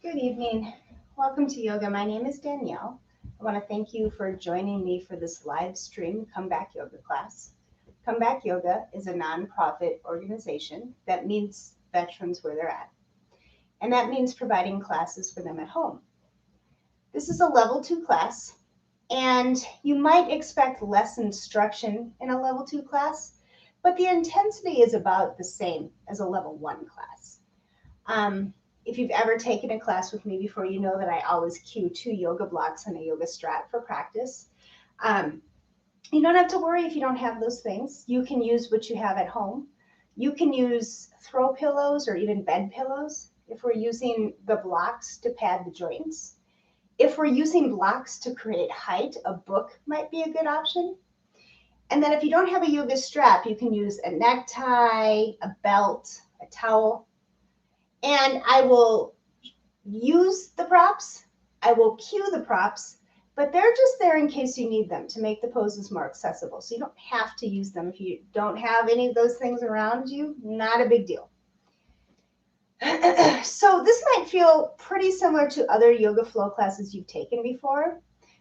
Good evening. Welcome to yoga. My name is Danielle. I want to thank you for joining me for this live stream Come Back Yoga class. Come Back Yoga is a nonprofit organization that meets veterans where they're at, and that means providing classes for them at home. This is a level 2 class, and you might expect less instruction in a level 2 class, but the intensity is about the same as a level 1 class. If you've ever taken a class with me before, you know that I always cue 2 yoga blocks and a yoga strat for practice. You don't have to worry if you don't have those things. You can use what you have at home. You can use throw pillows or even bed pillows if we're using the blocks to pad the joints. If we're using blocks to create height, a book might be a good option. And then if you don't have a yoga strap, you can use a necktie, a belt, a towel. And I will use the props, I will cue the props, but they're just there in case you need them to make the poses more accessible. So you don't have to use them if you don't have any of those things around you, not a big deal. So this might feel pretty similar to other yoga flow classes you've taken before,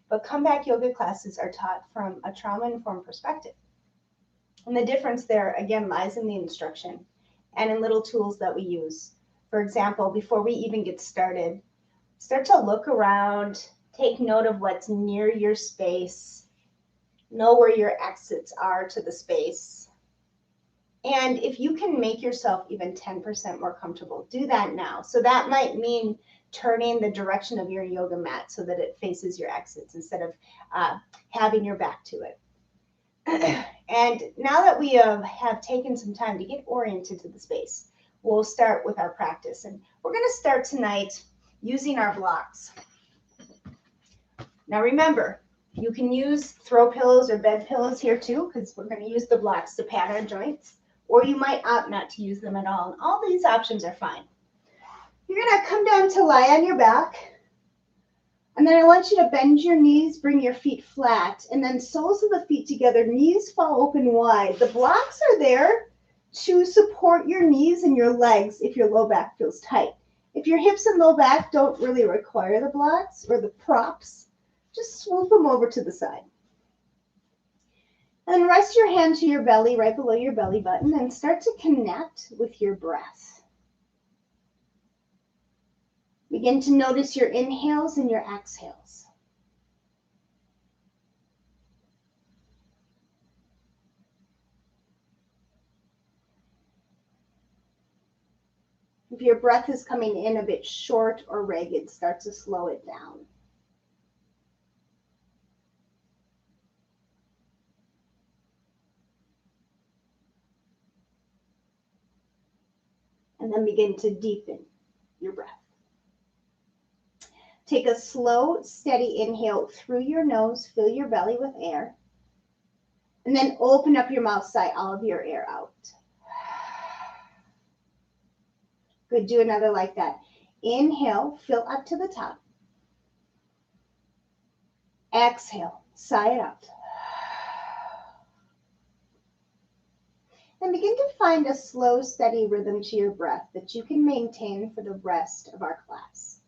but comeback yoga classes are taught from a trauma-informed perspective. And the difference there, again, lies in the instruction and in little tools that we use. For example, before we even get started, start to look around, take note of what's near your space, know where your exits are to the space. And if you can make yourself even 10% more comfortable, do that now. So that might mean turning the direction of your yoga mat so that it faces your exits instead of having your back to it. And now that we have taken some time to get oriented to the space, we'll start with our practice. And we're going to start tonight using our blocks. Now remember, you can use throw pillows or bed pillows here too, because we're going to use the blocks to pad our joints, or you might opt not to use them at all. And all these options are fine. You're going to come down to lie on your back. And then I want you to bend your knees, bring your feet flat, and then soles of the feet together, knees fall open wide. The blocks are there to support your knees and your legs if your low back feels tight. If your hips and low back don't really require the blocks or the props, just swoop them over to the side. And rest your hand to your belly, right below your belly button, and start to connect with your breath. Begin to notice your inhales and your exhales. If your breath is coming in a bit short or ragged, start to slow it down. And then begin to deepen your breath. Take a slow, steady inhale through your nose, fill your belly with air, and then open up your mouth, sigh all of your air out. Good, do another like that. Inhale, fill up to the top. Exhale, sigh it out. And begin to find a slow, steady rhythm to your breath that you can maintain for the rest of our class.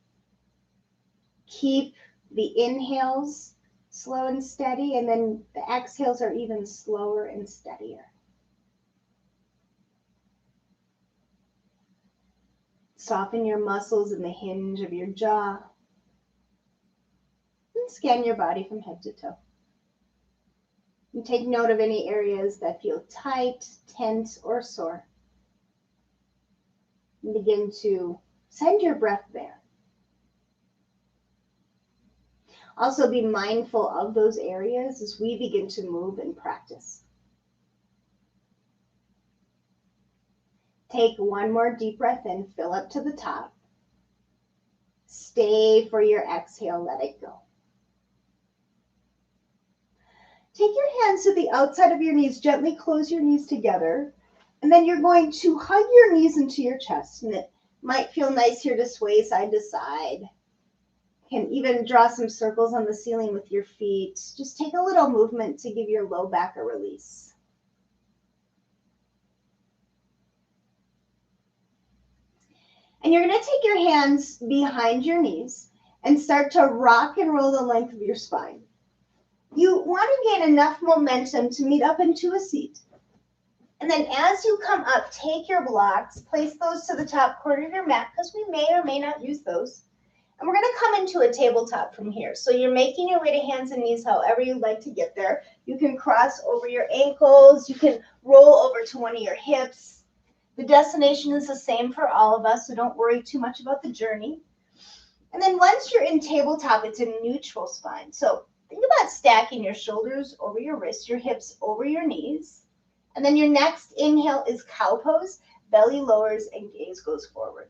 Keep the inhales slow and steady, and then the exhales are even slower and steadier. Soften your muscles in the hinge of your jaw. And scan your body from head to toe. And take note of any areas that feel tight, tense, or sore. And begin to send your breath there. Also be mindful of those areas as we begin to move and practice. Take one more deep breath in, fill up to the top. Stay for your exhale, let it go. Take your hands to the outside of your knees, gently close your knees together, and then you're going to hug your knees into your chest, and it might feel nice here to sway side to side. You can even draw some circles on the ceiling with your feet. Just take a little movement to give your low back a release. And you're going to take your hands behind your knees and start to rock and roll the length of your spine. You want to gain enough momentum to meet up into a seat. And then as you come up, take your blocks, place those to the top corner of your mat because we may or may not use those. And we're going to come into a tabletop from here. So you're making your way to hands and knees however you'd like to get there. You can cross over your ankles. You can roll over to one of your hips. The destination is the same for all of us, so don't worry too much about the journey. And then once you're in tabletop, it's a neutral spine. So think about stacking your shoulders over your wrists, your hips over your knees. And then your next inhale is cow pose, belly lowers and gaze goes forward.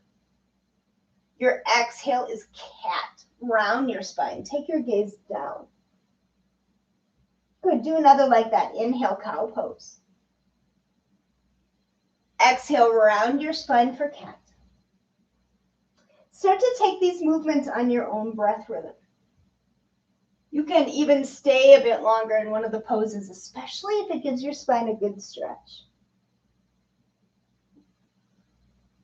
Your exhale is cat, round your spine. Take your gaze down. Good, do another like that. Inhale, cow pose. Exhale, round your spine for cat. Start to take these movements on your own breath rhythm. You can even stay a bit longer in one of the poses, especially if it gives your spine a good stretch.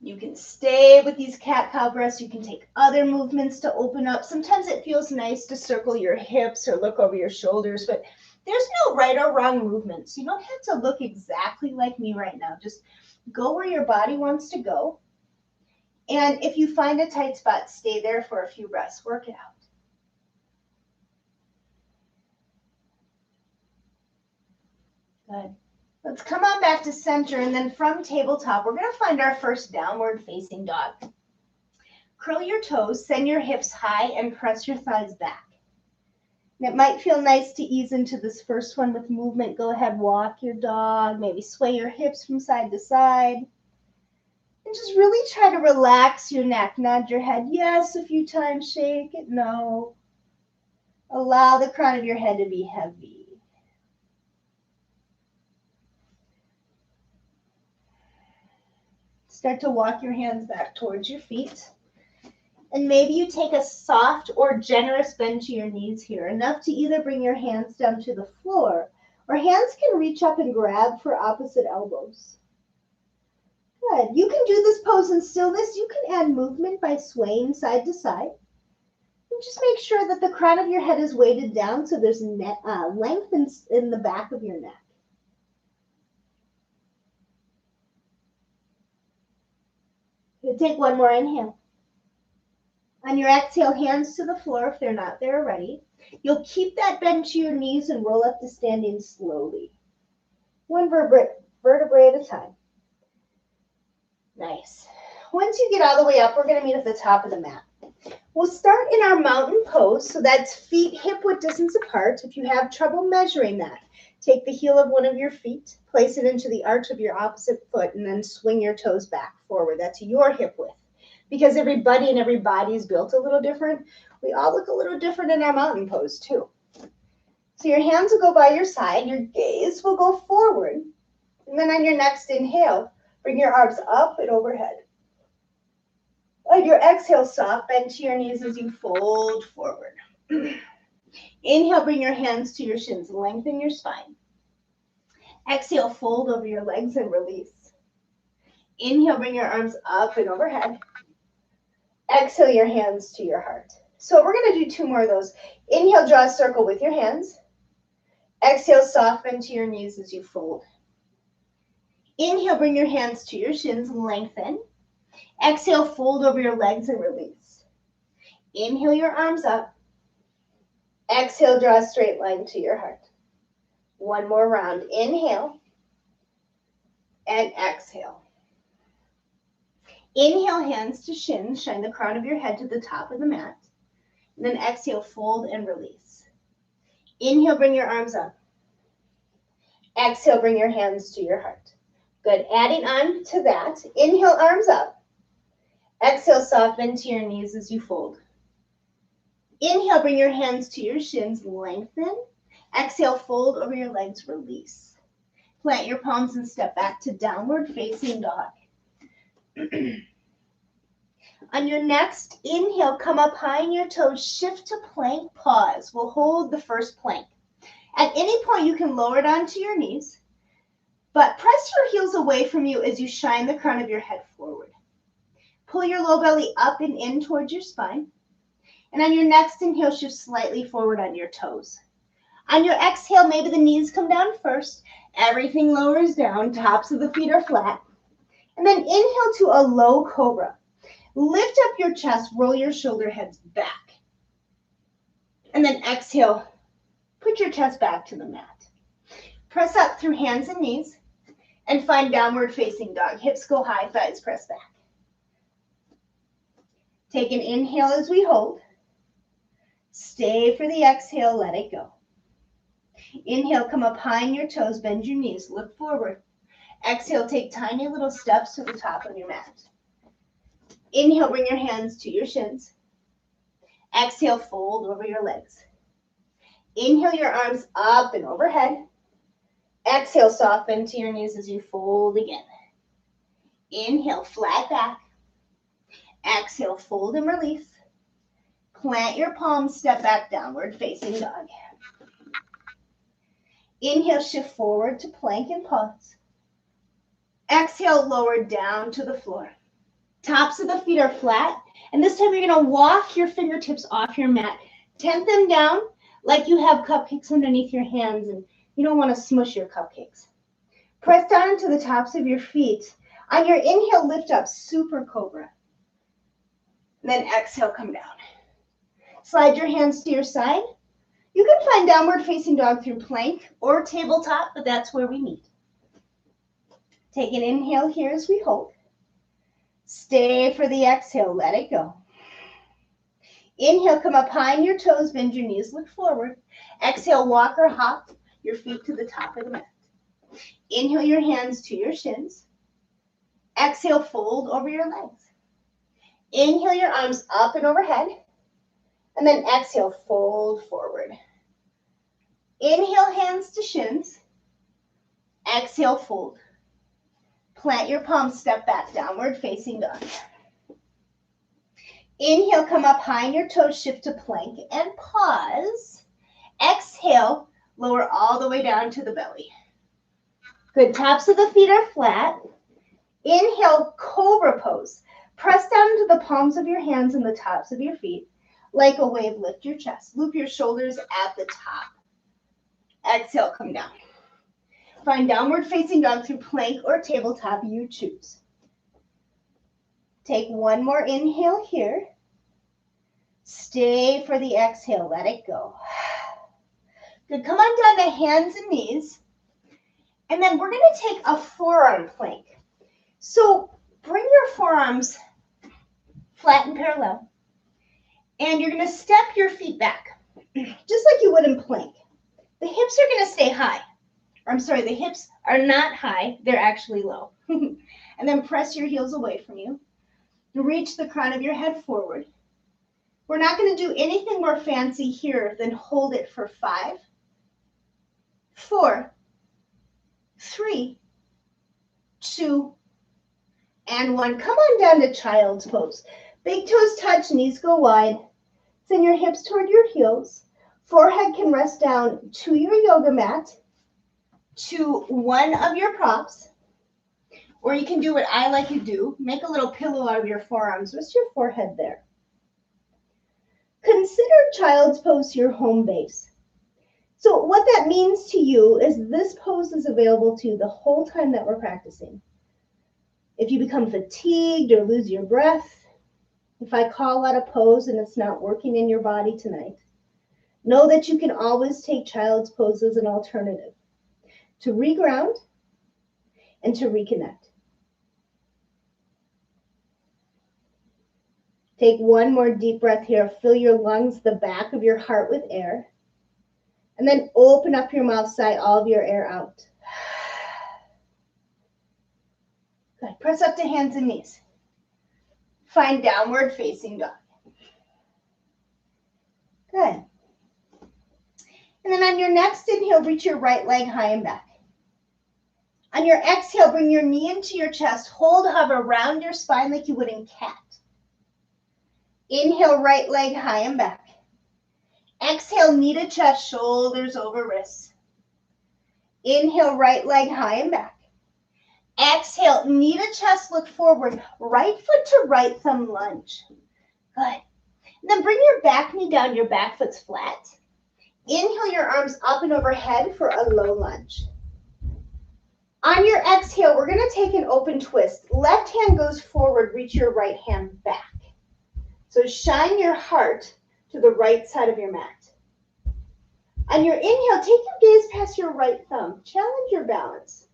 You can stay with these cat-cow breaths. You can take other movements to open up. Sometimes it feels nice to circle your hips or look over your shoulders, but there's no right or wrong movements. You don't have to look exactly like me right now. Just go where your body wants to go. And if you find a tight spot, stay there for a few breaths. Work it out. Good. Let's come on back to center, and then from tabletop, we're going to find our first downward facing dog. Curl your toes, send your hips high, and press your thighs back. And it might feel nice to ease into this first one with movement. Go ahead, walk your dog, maybe sway your hips from side to side. And just really try to relax your neck. Nod your head yes a few times, shake it no. Allow the crown of your head to be heavy. Start to walk your hands back towards your feet. And maybe you take a soft or generous bend to your knees here, enough to either bring your hands down to the floor, or hands can reach up and grab for opposite elbows. Good. You can do this pose in stillness. You can add movement by swaying side to side. And just make sure that the crown of your head is weighted down so there's length in the back of your neck. You'll take one more inhale. On your exhale, hands to the floor if they're not there already. You'll keep that bend to your knees and roll up to standing slowly. One vertebrae at a time. Nice. Once you get all the way up, we're going to meet at the top of the mat. We'll start in our mountain pose, so that's feet hip-width distance apart. If you have trouble measuring that, take the heel of one of your feet, place it into the arch of your opposite foot, and then swing your toes back forward. That's your hip width. Because everybody and every body is built a little different, we all look a little different in our mountain pose too. So your hands will go by your side, your gaze will go forward, and then on your next inhale, bring your arms up and overhead. On your exhale, soft bend to your knees as you fold forward. Inhale, bring your hands to your shins, lengthen your spine. Exhale, fold over your legs and release. Inhale, bring your arms up and overhead. Exhale your hands to your heart. So we're going to do two more of those. Inhale, draw a circle with your hands. Exhale, soft bend to your knees as you fold. Inhale, bring your hands to your shins, lengthen. Exhale, fold over your legs and release. Inhale your arms up. Exhale, draw a straight line to your heart. One more round. Inhale and exhale. Inhale, hands to shins, shine the crown of your head to the top of the mat. And then exhale, fold and release. Inhale, bring your arms up. Exhale, bring your hands to your heart. Good. Adding on to that, inhale, arms up. Exhale, soft bend to your knees as you fold. Inhale, bring your hands to your shins, lengthen. Exhale, fold over your legs, release. Plant your palms and step back to downward facing dog. On your next inhale, come up high in your toes, shift to plank, pause. We'll hold the first plank. At any point, you can lower it onto your knees, but press your heels away from you as you shine the crown of your head forward. Pull your low belly up and in towards your spine. And on your next inhale, shift slightly forward on your toes. On your exhale, maybe the knees come down first. Everything lowers down. Tops of the feet are flat. And then inhale to a low cobra. Lift up your chest. Roll your shoulder heads back. And then exhale. Put your chest back to the mat. Press up through hands and knees. And find downward facing dog. Hips go high, thighs press back. Take an inhale as we hold. Stay for the exhale, let it go. Inhale, come up high on your toes, bend your knees, look forward. Exhale, take tiny little steps to the top of your mat. Inhale, bring your hands to your shins. Exhale, fold over your legs. Inhale, your arms up and overhead. Exhale, soften to your knees as you fold again. Inhale, flat back. Exhale, fold and release. Plant your palms, step back, downward facing dog. Inhale, shift forward to plank and pause. Exhale, lower down to the floor. Tops of the feet are flat, and this time you're going to walk your fingertips off your mat. Tent them down like you have cupcakes underneath your hands, and you don't want to smush your cupcakes. Press down into the tops of your feet. On your inhale, lift up, super cobra. Then exhale, come down. Slide your hands to your side. You can find downward facing dog through plank or tabletop, but that's where we meet. Take an inhale here as we hold. Stay for the exhale, let it go. Inhale, come up high on your toes, bend your knees, look forward. Exhale, walk or hop your feet to the top of the mat. Inhale your hands to your shins. Exhale, fold over your legs. Inhale your arms up and overhead. And then exhale, fold forward. Inhale, hands to shins. Exhale, fold. Plant your palms, step back, downward facing dog. Inhale, come up high on your toes, shift to plank and pause. Exhale, lower all the way down to the belly. Good, tops of the feet are flat. Inhale, cobra pose. Press down into the palms of your hands and the tops of your feet. Like a wave, lift your chest. Loop your shoulders at the top. Exhale, come down. Find downward facing dog through plank or tabletop, you choose. Take one more inhale here. Stay for the exhale, let it go. Good, come on down to hands and knees. And then we're gonna take a forearm plank. So bring your forearms flat and parallel. And you're going to step your feet back, just like you would in plank. The hips are going to stay high. I'm sorry, the hips are not high. They're actually low. And then press your heels away from you. Reach the crown of your head forward. We're not going to do anything more fancy here than hold it for 5, 4, 3, 2, and 1. Come on down to child's pose. Big toes touch, knees go wide. Send your hips toward your heels. Forehead can rest down to your yoga mat, to one of your props. Or you can do what I like to do. Make a little pillow out of your forearms. Rest your forehead there. Consider child's pose your home base. So what that means to you is this pose is available to you the whole time that we're practicing. If you become fatigued or lose your breath, if I call out a pose and it's not working in your body tonight, know that you can always take child's pose as an alternative to reground and to reconnect. Take one more deep breath here. Fill your lungs, the back of your heart with air. And then open up your mouth, sigh all of your air out. Good. Press up to hands and knees. Find downward facing dog. Good. And then on your next inhale, reach your right leg high and back. On your exhale, bring your knee into your chest. Hold, hover around your spine like you would in cat. Inhale, right leg high and back. Exhale, knee to chest, shoulders over wrists. Inhale, right leg high and back. Exhale, knee to chest, look forward. Right foot to right thumb lunge. Good. Then bring your back knee down, your back foot's flat. Inhale your arms up and overhead for a low lunge. On your exhale, we're gonna take an open twist. Left hand goes forward, reach your right hand back. So shine your heart to the right side of your mat. On your inhale, take your gaze past your right thumb. Challenge your balance.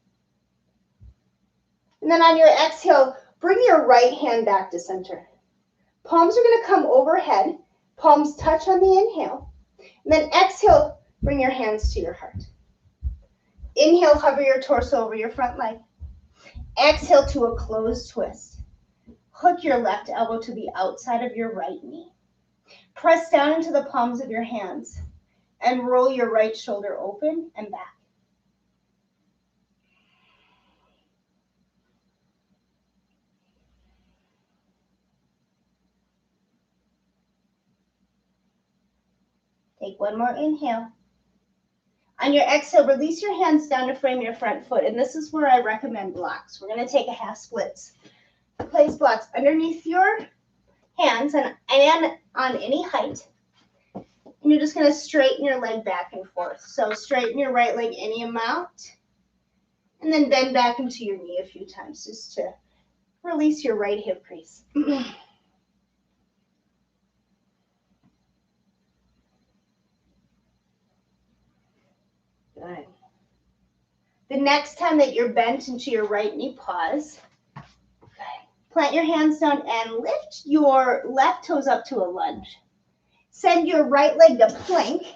And then on your exhale, bring your right hand back to center. Palms are gonna come overhead. Palms touch on the inhale. And then exhale, bring your hands to your heart. Inhale, hover your torso over your front leg. Exhale to a closed twist. Hook your left elbow to the outside of your right knee. Press down into the palms of your hands and roll your right shoulder open and back. Take one more inhale. On your exhale, release your hands down to frame your front foot. And this is where I recommend blocks. We're going to take a half splits. Place blocks underneath your hands and on any height. And you're just going to straighten your leg back and forth. So straighten your right leg any amount. And then bend back into your knee a few times just to release your right hip crease. Good. The next time that you're bent into your right knee, pause. Good. Plant your hands down and lift your left toes up to a lunge. Send your right leg to plank.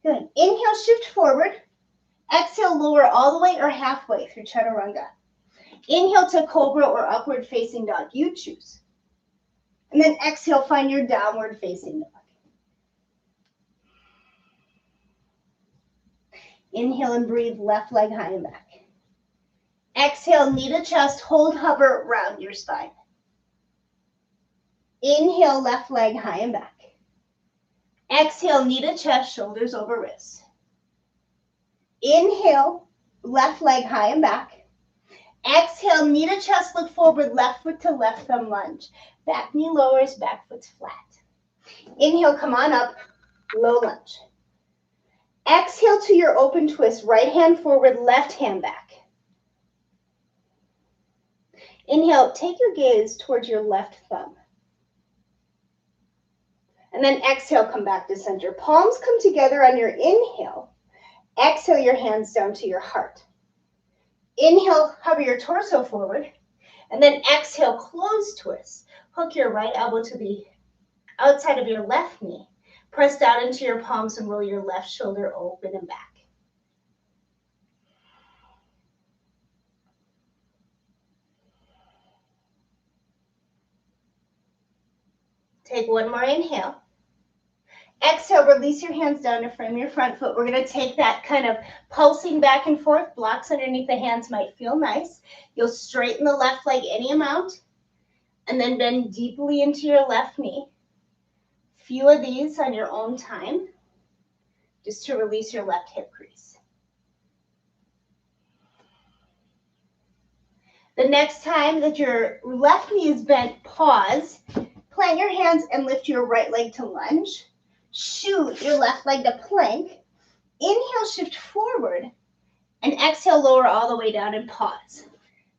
Good. Inhale, shift forward. Exhale, lower all the way or halfway through chaturanga. Inhale to cobra or upward facing dog. You choose. And then exhale, find your downward facing dog. Inhale and breathe, left leg high and back. Exhale, knee to chest, hold, hover, round your spine. Inhale, left leg high and back. Exhale, knee to chest, shoulders over wrists. Inhale, left leg high and back. Exhale, knee to chest, look forward, left foot to left thumb lunge. Back knee lowers, back foot's flat. Inhale, come on up, low lunge. Exhale to your open twist, right hand forward, left hand back. Inhale, take your gaze towards your left thumb. And then exhale, come back to center. Palms come together on your inhale. Exhale your hands down to your heart. Inhale, hover your torso forward. And then exhale, close twist. Hook your right elbow to the outside of your left knee. Press down into your palms and roll your left shoulder open and back. Take one more inhale. Exhale, release your hands down to frame your front foot. We're going to take that kind of pulsing back and forth. Blocks underneath the hands might feel nice. You'll straighten the left leg any amount and then bend deeply into your left knee. Few of these on your own time, just to release your left hip crease. The next time that your left knee is bent, pause, plant your hands and lift your right leg to lunge. Shoot your left leg to plank. Inhale, shift forward, and exhale, lower all the way down and pause.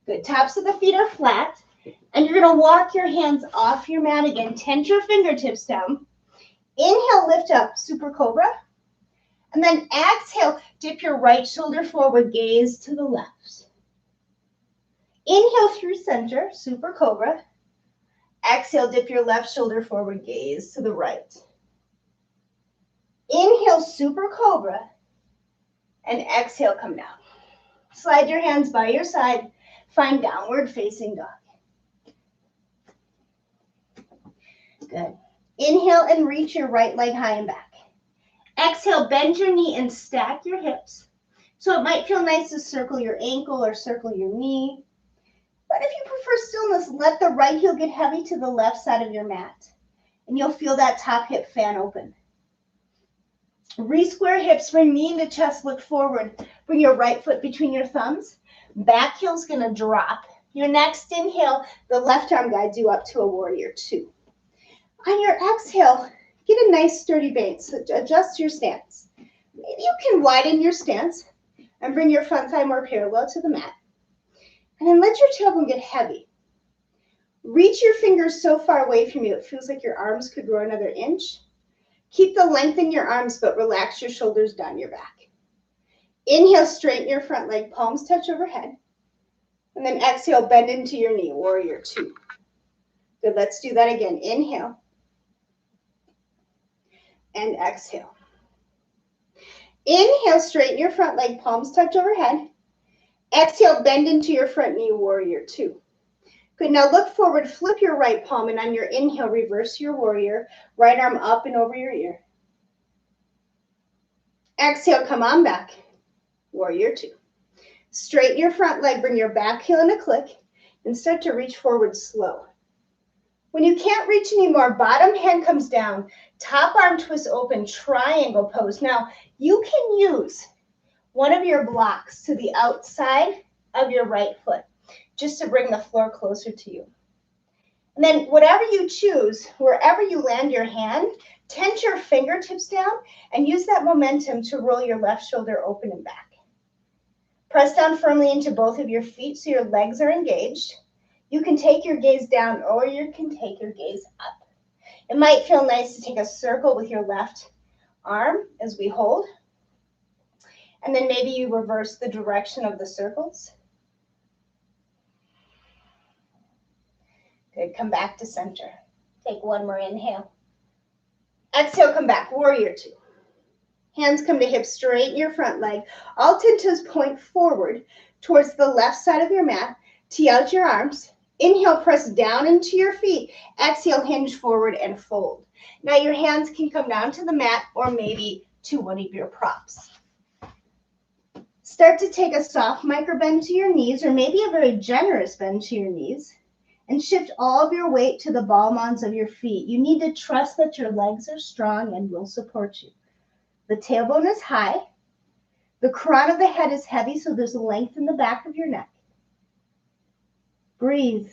Good, tops of the feet are flat, and you're gonna walk your hands off your mat again. Tense your fingertips down. Inhale, lift up, super cobra. And then exhale, dip your right shoulder forward, gaze to the left. Inhale through center, super cobra. Exhale, dip your left shoulder forward, gaze to the right. Inhale, super cobra. And exhale, come down. Slide your hands by your side. Find downward facing dog. Good. Inhale and reach your right leg high and back. Exhale, bend your knee and stack your hips. So it might feel nice to circle your ankle or circle your knee. But if you prefer stillness, let the right heel get heavy to the left side of your mat. And you'll feel that top hip fan open. Re-square hips, bring knee into chest, look forward. Bring your right foot between your thumbs. Back heel's going to drop. Your next inhale, the left arm guides you up to a warrior two. On your exhale, get a nice sturdy base. So adjust your stance. Maybe you can widen your stance and bring your front thigh more parallel to the mat. And then let your tailbone get heavy. Reach your fingers so far away from you, it feels like your arms could grow another inch. Keep the length in your arms, but relax your shoulders down your back. Inhale, straighten your front leg, palms touch overhead. And then exhale, bend into your knee, warrior two. Good, let's do that again. Inhale. And exhale. Inhale, straighten your front leg, palms touch overhead. Exhale, bend into your front knee, warrior two. Good, now look forward, flip your right palm, and on your inhale, reverse your warrior, right arm up and over your ear. Exhale, come on back, warrior two. Straighten your front leg, bring your back heel in a click, and start to reach forward slow. When you can't reach anymore, bottom hand comes down, top arm twist open, triangle pose. Now, you can use one of your blocks to the outside of your right foot, just to bring the floor closer to you. And then whatever you choose, wherever you land your hand, tense your fingertips down and use that momentum to roll your left shoulder open and back. Press down firmly into both of your feet so your legs are engaged. You can take your gaze down or you can take your gaze up. It might feel nice to take a circle with your left arm as we hold. And then maybe you reverse the direction of the circles. Good, come back to center. Take one more inhale. Exhale, come back, warrior two. Hands come to hips, straighten your front leg. All 10 toes point forward towards the left side of your mat. Tee out your arms. Inhale, press down into your feet. Exhale, hinge forward and fold. Now your hands can come down to the mat or maybe to one of your props. Start to take a soft micro bend to your knees or maybe a very generous bend to your knees. And shift all of your weight to the ball mounds of your feet. You need to trust that your legs are strong and will support you. The tailbone is high. The crown of the head is heavy, so there's length in the back of your neck. Breathe.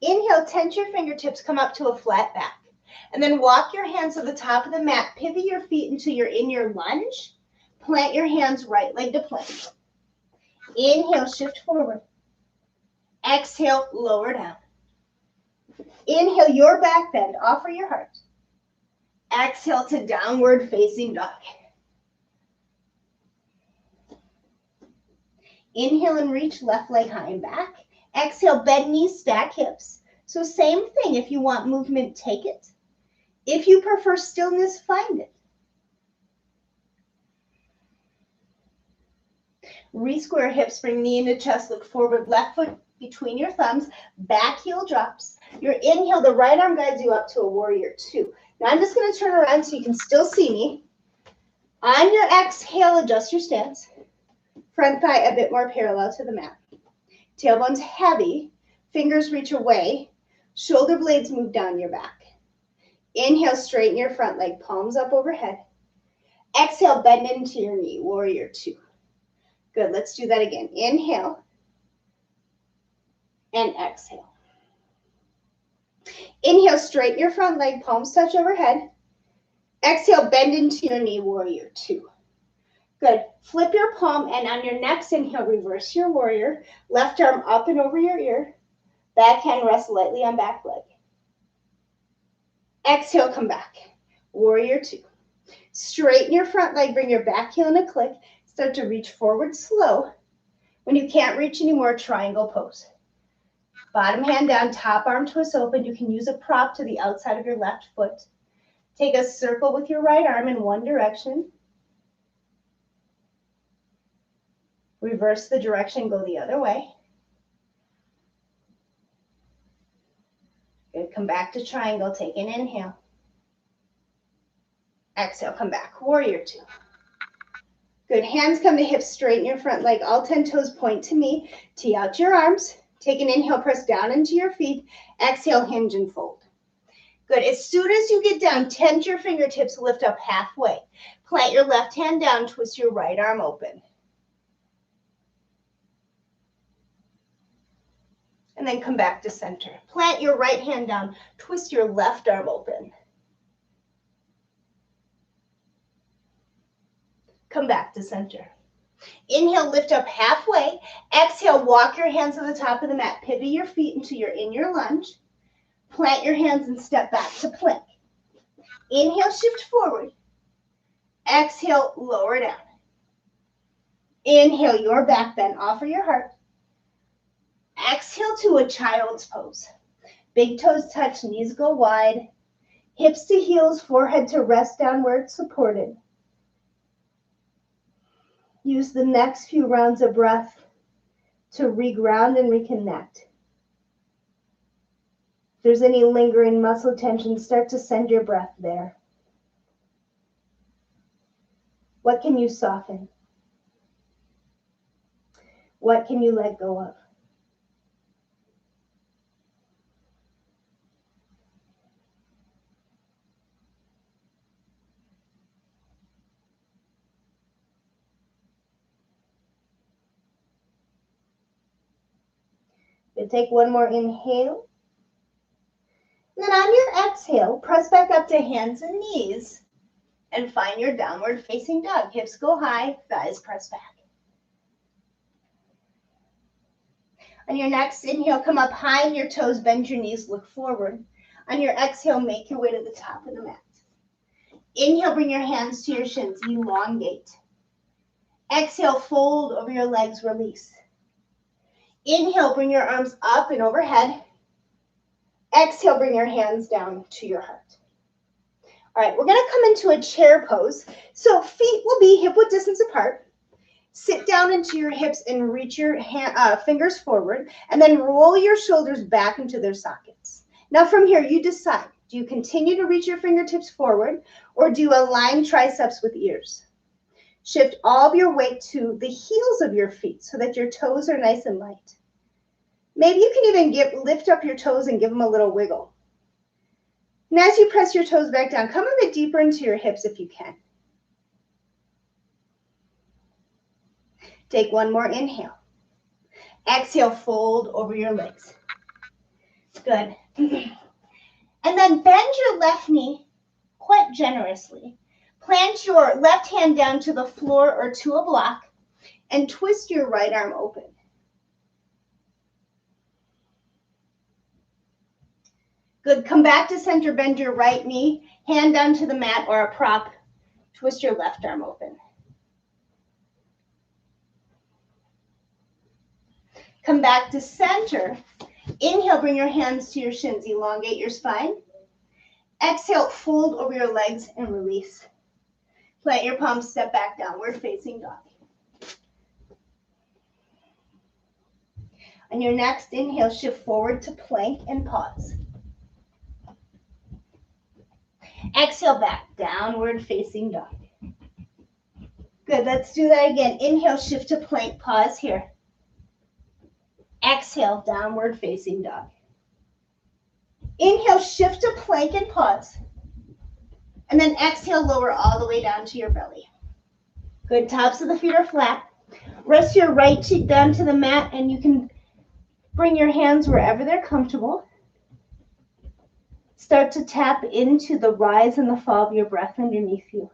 Inhale, tense your fingertips, come up to a flat back. And then walk your hands to the top of the mat. Pivot your feet until you're in your lunge. Plant your hands right leg to plank. Inhale, shift forward. Exhale, lower down. Inhale, your back bend, offer your heart. Exhale to downward facing dog. Inhale and reach left leg high and back. Exhale, bend knees, stack hips. So same thing, if you want movement, take it. If you prefer stillness, find it. Re-square hips, bring knee into chest, look forward, left foot between your thumbs, back heel drops. Your inhale, the right arm guides you up to a warrior two. Now I'm just going to turn around so you can still see me. On your exhale, adjust your stance. Front thigh a bit more parallel to the mat. Tailbone's heavy, fingers reach away, shoulder blades move down your back. Inhale, straighten your front leg, palms up overhead. Exhale, bend into your knee, warrior two. Good, let's do that again. Inhale and exhale. Inhale, straighten your front leg, palms touch overhead. Exhale, bend into your knee, warrior two. Good. Flip your palm, and on your next inhale, reverse your warrior. Left arm up and over your ear. Back hand rests lightly on back leg. Exhale, come back. Warrior two. Straighten your front leg, bring your back heel in a click. Start to reach forward slow. When you can't reach anymore, triangle pose. Bottom hand down, top arm twist open. You can use a prop to the outside of your left foot. Take a circle with your right arm in one direction. Reverse the direction, go the other way. Good, come back to triangle, take an inhale. Exhale, come back, warrior two. Good. Hands come to hips, straighten your front leg. All 10 toes point to me. Tee out your arms. Take an inhale, press down into your feet. Exhale, hinge and fold. Good. As soon as you get down, tent your fingertips, lift up halfway. Plant your left hand down, twist your right arm open. And then come back to center. Plant your right hand down, twist your left arm open. Come back to center. Inhale, lift up halfway. Exhale, walk your hands to the top of the mat. Pivot your feet until you're in your lunge. Plant your hands and step back to plank. Inhale, shift forward. Exhale, lower down. Inhale, your back bend, offer your heart. Exhale to a child's pose. Big toes touch, knees go wide. Hips to heels, forehead to rest down where it's supported. Use the next few rounds of breath to reground and reconnect. If there's any lingering muscle tension, start to send your breath there. What can you soften? What can you let go of? Good. Take one more inhale. And then on your exhale, press back up to hands and knees and find your downward facing dog. Hips go high, thighs press back. On your next inhale, come up high in your toes, bend your knees, look forward. On your exhale, make your way to the top of the mat. Inhale, bring your hands to your shins, elongate. Exhale, fold over your legs, release. Inhale, bring your arms up and overhead. Exhale, bring your hands down to your heart. All right, we're gonna come into a chair pose. So feet will be hip-width distance apart. Sit down into your hips and reach your fingers forward, and then roll your shoulders back into their sockets. Now from here, you decide. Do you continue to reach your fingertips forward, or do you align triceps with ears? Shift all of your weight to the heels of your feet so that your toes are nice and light. Maybe you can even lift up your toes and give them a little wiggle. And as you press your toes back down, come a bit deeper into your hips if you can. Take one more inhale. Exhale, fold over your legs. Good. And then bend your left knee quite generously. Plant your left hand down to the floor or to a block and twist your right arm open. Good. Come back to center, bend your right knee, hand down to the mat or a prop. Twist your left arm open. Come back to center. Inhale, bring your hands to your shins, elongate your spine. Exhale, fold over your legs and release. Plant your palms, step back, downward facing dog. On your next inhale, shift forward to plank and pause. Exhale back, downward facing dog. Good, let's do that again. Inhale, shift to plank, pause here. Exhale, downward facing dog. Inhale, shift to plank and pause. And then exhale, lower all the way down to your belly. Good, tops of the feet are flat. Rest your right cheek down to the mat and you can bring your hands wherever they're comfortable. Start to tap into the rise and the fall of your breath underneath you.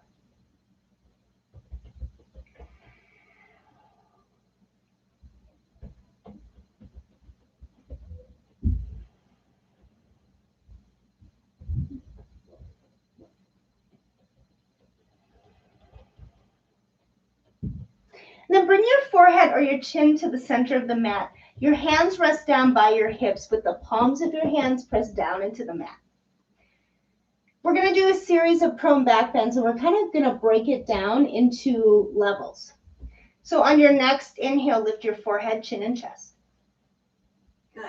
Then bring your forehead or your chin to the center of the mat. Your hands rest down by your hips with the palms of your hands pressed down into the mat. We're going to do a series of prone back bends, and we're kind of going to break it down into levels. So on your next inhale, lift your forehead, chin, and chest. Good.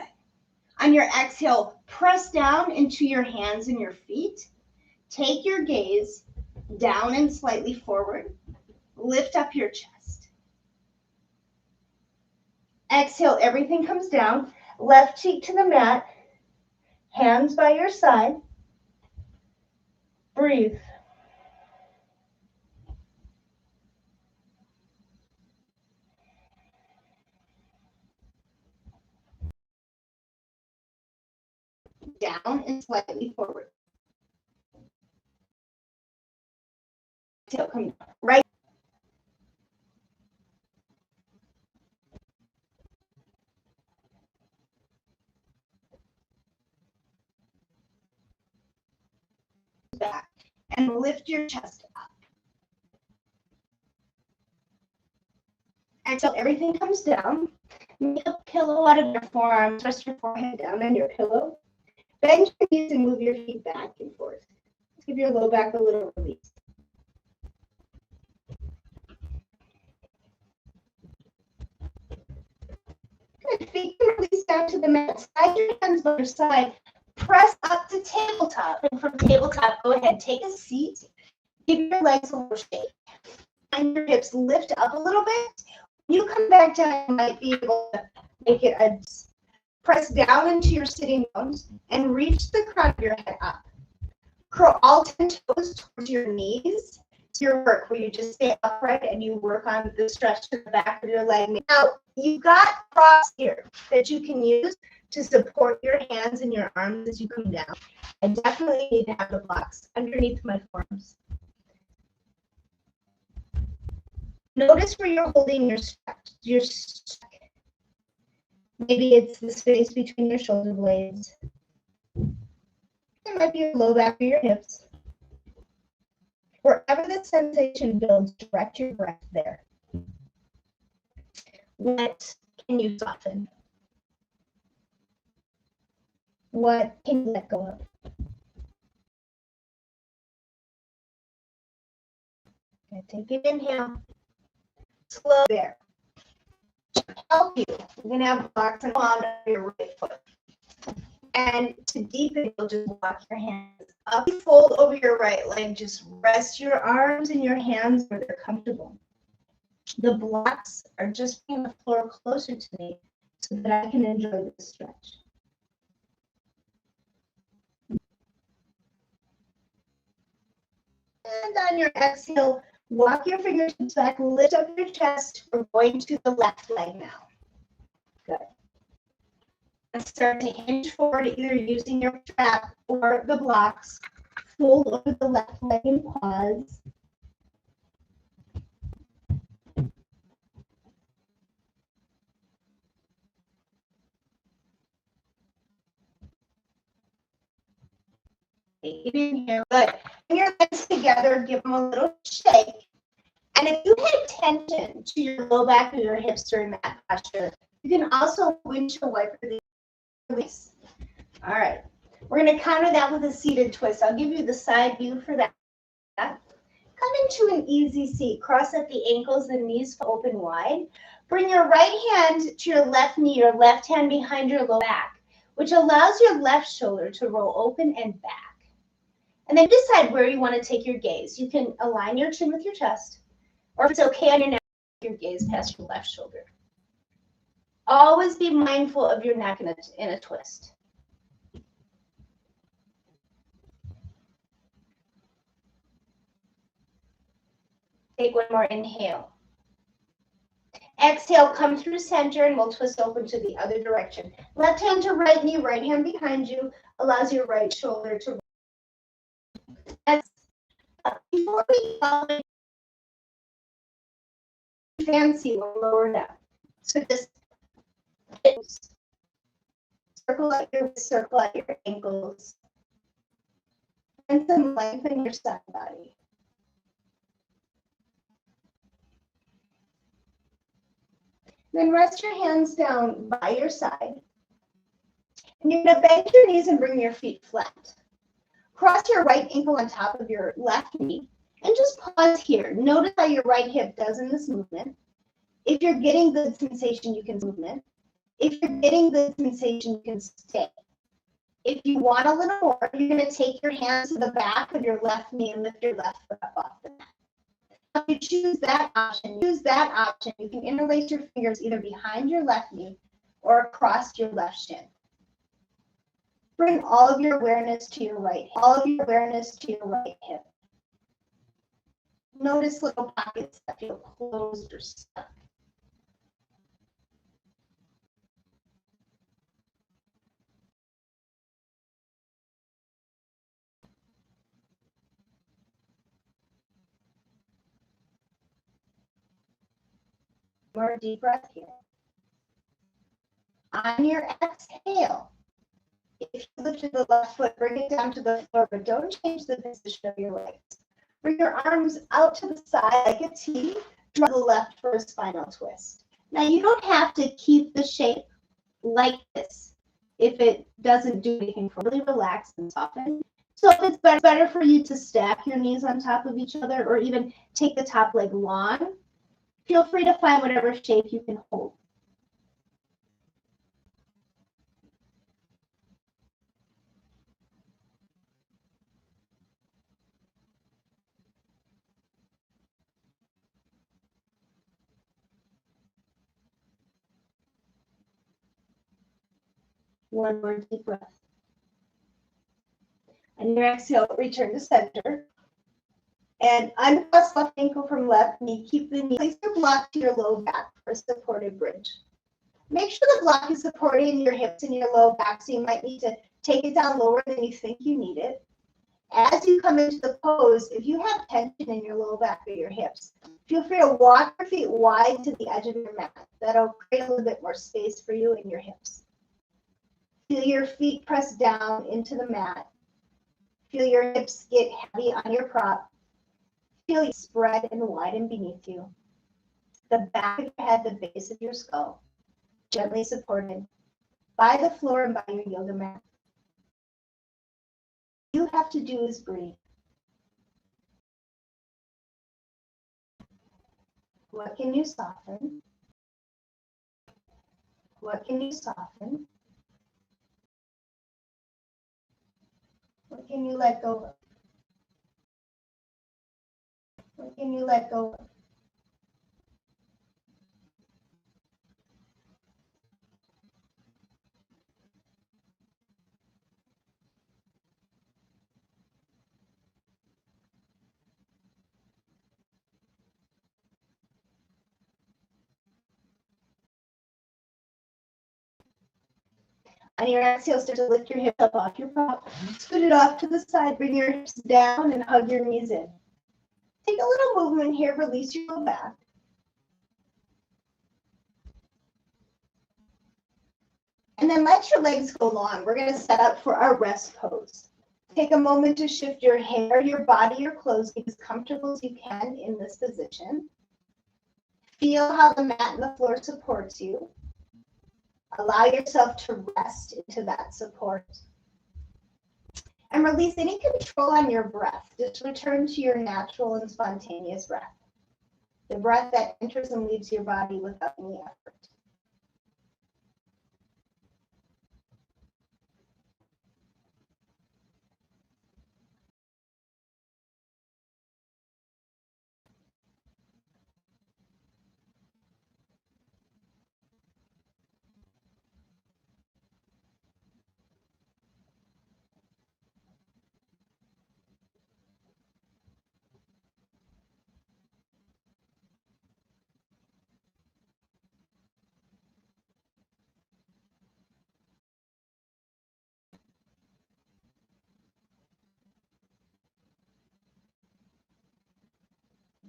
On your exhale, press down into your hands and your feet. Take your gaze down and slightly forward. Lift up your chest. Exhale, everything comes down. Left cheek to the mat. Hands by your side. Breathe. Down and slightly forward. Exhale, come down. Right. Back and lift your chest up. Exhale, everything comes down. Make a pillow out of your forearms. Rest your forehead down on your pillow. Bend your knees and move your feet back and forth. Give your low back a little release. Good. Feet can release down to the mat. Slide your hands by your side. Press up to tabletop. And from tabletop, go ahead. Take a seat. Give your legs a little shake. And your hips lift up a little bit. When you come back down, you might be able to make it a press down into your sitting bones and reach the crown of your head up. Curl all 10 toes towards your knees. It's your work where you just stay upright and you work on the stretch to the back of your leg. Now, you've got cross here that you can use to support your hands and your arms as you come down. I definitely need to have the blocks underneath my forearms. Notice where you're holding your stretch. Maybe it's the space between your shoulder blades. It might be your low back or your hips. Wherever the sensation builds, direct your breath there. What can you soften? What can you let go of? Okay, take an inhale. Slow there. To help you, you're going to have blocks and palm on your right foot. And to deepen, you'll just walk your hands up, fold over your right leg. Just rest your arms and your hands where they're comfortable. The blocks are just bringing the floor closer to me so that I can enjoy the stretch. And on your exhale, walk your fingertips back, lift up your chest. We're going to the left leg now. Good. And start to hinge forward, either using your strap or the blocks. Fold over the left leg and pause. Take it in here. Good. Bring your legs together, give them a little shake. And if you pay attention to your low back or your hips during that posture, you can also windshield wiper the release. All right. We're going to counter that with a seated twist. I'll give you the side view for that. Come into an easy seat. Cross at the ankles and knees open wide. Bring your right hand to your left knee, your left hand behind your low back, which allows your left shoulder to roll open and back. And then decide where you want to take your gaze. You can align your chin with your chest, or if it's okay on your neck, your gaze past your left shoulder. Always be mindful of your neck in a twist. Take one more inhale. Exhale, come through center, and we'll twist open to the other direction. Left hand to right knee, right hand behind you, allows your right shoulder to. Before we go fancy, we'll lower down. So just circle out your wrists, circle out your ankles, and some length in your side body. Then rest your hands down by your side. And you're going to bend your knees and bring your feet flat. Cross your right ankle on top of your left knee and just pause here. Notice how your right hip does in this movement. If you're getting good sensation, you can movement. If you're getting good sensation, you can stay. If you want a little more, you're going to take your hands to the back of your left knee and lift your left foot up off the mat. If you choose that option, you can interlace your fingers either behind your left knee or across your left shin. Bring all of your awareness to your right hip. Notice little pockets that feel closed or stuck. More deep breath here. On your exhale, if you lifted the left foot, bring it down to the floor, but don't change the position of your legs. Bring your arms out to the side like a T. Draw the left for a spinal twist. Now, you don't have to keep the shape like this if it doesn't do anything for really relax and soften. So if it's better for you to stack your knees on top of each other or even take the top leg long, feel free to find whatever shape you can hold. One more deep breath. And your exhale, return to center. And uncross left ankle from left knee. Keep the knee. Place your block to your low back for a supported bridge. Make sure the block is supporting your hips and your low back, so you might need to take it down lower than you think you need it. As you come into the pose, if you have tension in your low back or your hips, feel free to walk your feet wide to the edge of your mat. That'll create a little bit more space for you in your hips. Feel your feet press down into the mat. Feel your hips get heavy on your prop. Feel you spread and widen beneath you. The back of your head, the base of your skull, gently supported by the floor and by your yoga mat. All you have to do is breathe. What can you soften? What can you soften? What can you let go of? What can you let go of? On your exhale, start to lift your hips up off your prop. Scoot it off to the side. Bring your hips down and hug your knees in. Take a little movement here. Release your low back. And then let your legs go long. We're going to set up for our rest pose. Take a moment to shift your hair, your body, your clothes. Get as comfortable as you can in this position. Feel how the mat and the floor supports you. Allow yourself to rest into that support. And release any control on your breath. Just return to your natural and spontaneous breath. The breath that enters and leaves your body without any effort.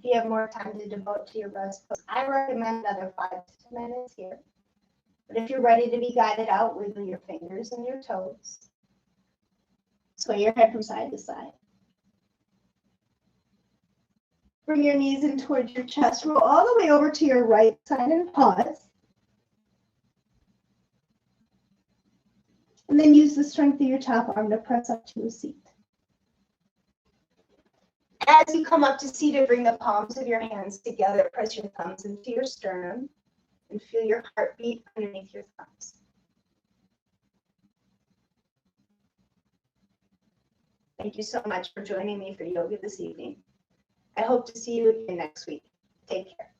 If you have more time to devote to your rest pose, I recommend another 5 to 10 minutes here. But if you're ready to be guided out, wiggle your fingers and your toes. Sway your head from side to side. Bring your knees in towards your chest. Roll all the way over to your right side and pause. And then use the strength of your top arm to press up to a seat. As you come up to seated, bring the palms of your hands together. Press your thumbs into your sternum and feel your heartbeat underneath your thumbs. Thank you so much for joining me for yoga this evening. I hope to see you again next week. Take care.